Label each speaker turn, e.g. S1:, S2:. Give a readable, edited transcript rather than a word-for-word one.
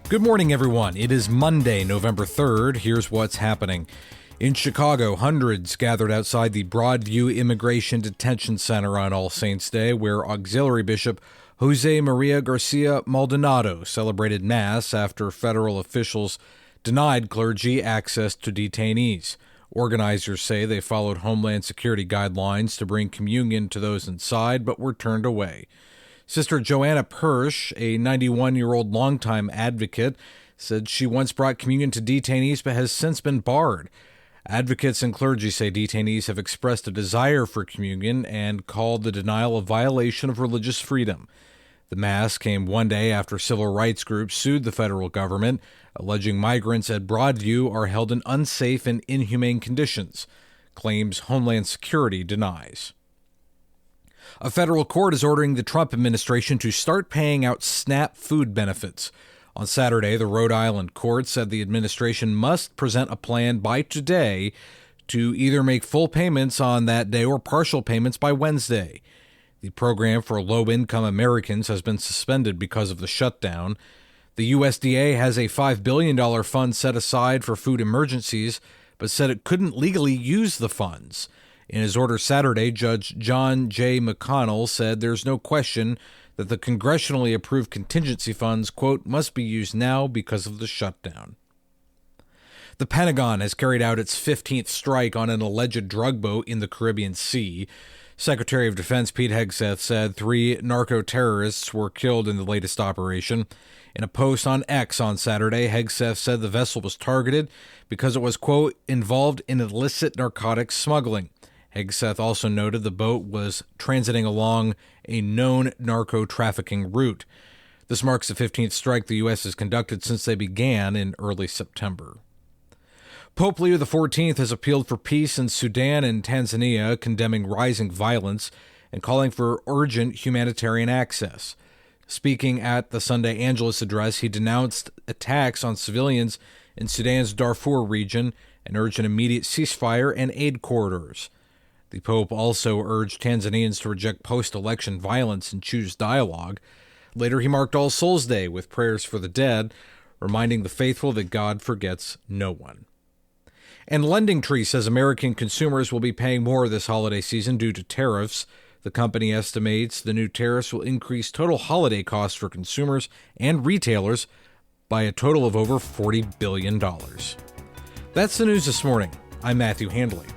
S1: Good morning, everyone. It is Monday, November 3rd. Here's what's happening. In Chicago, hundreds gathered outside the Broadview Immigration Detention Center on All Saints' Day, where Auxiliary Bishop Jose Maria Garcia Maldonado celebrated Mass after federal officials denied clergy access to detainees. Organizers say they followed Homeland Security guidelines to bring communion to those inside, but were turned away. Sister Joanna Persh, a 91-year-old longtime advocate, said she once brought communion to detainees but has since been barred. Advocates and clergy say detainees have expressed a desire for communion and called the denial a violation of religious freedom. The Mass came one day after civil rights groups sued the federal government, alleging migrants at Broadview are held in unsafe and inhumane conditions, claims Homeland Security denies. A federal court is ordering the Trump administration to start paying out SNAP food benefits. On Saturday, the Rhode Island court said the administration must present a plan by today to either make full payments on that day or partial payments by Wednesday. The program for low-income Americans has been suspended because of the shutdown. The USDA has a $5 billion fund set aside for food emergencies, but said it couldn't legally use the funds. In his order Saturday, Judge John J. McConnell said there's no question that the congressionally approved contingency funds, quote, must be used now because of the shutdown. The Pentagon has carried out its 15th strike on an alleged drug boat in the Caribbean Sea. Secretary of Defense Pete Hegseth said 3 narco-terrorists were killed in the latest operation. In a post on X on Saturday, Hegseth said the vessel was targeted because it was, quote, involved in illicit narcotics smuggling. Hegseth also noted the boat was transiting along a known narco-trafficking route. This marks the 15th strike the U.S. has conducted since they began in early September. Pope Leo XIV has appealed for peace in Sudan and Tanzania, condemning rising violence and calling for urgent humanitarian access. Speaking at the Sunday Angelus address, he denounced attacks on civilians in Sudan's Darfur region and urged an immediate ceasefire and aid corridors. The Pope also urged Tanzanians to reject post-election violence and choose dialogue. Later, he marked All Souls' Day with prayers for the dead, reminding the faithful that God forgets no one. And LendingTree says American consumers will be paying more this holiday season due to tariffs. The company estimates the new tariffs will increase total holiday costs for consumers and retailers by a total of over $40 billion. That's the news this morning. I'm Matthew Handley.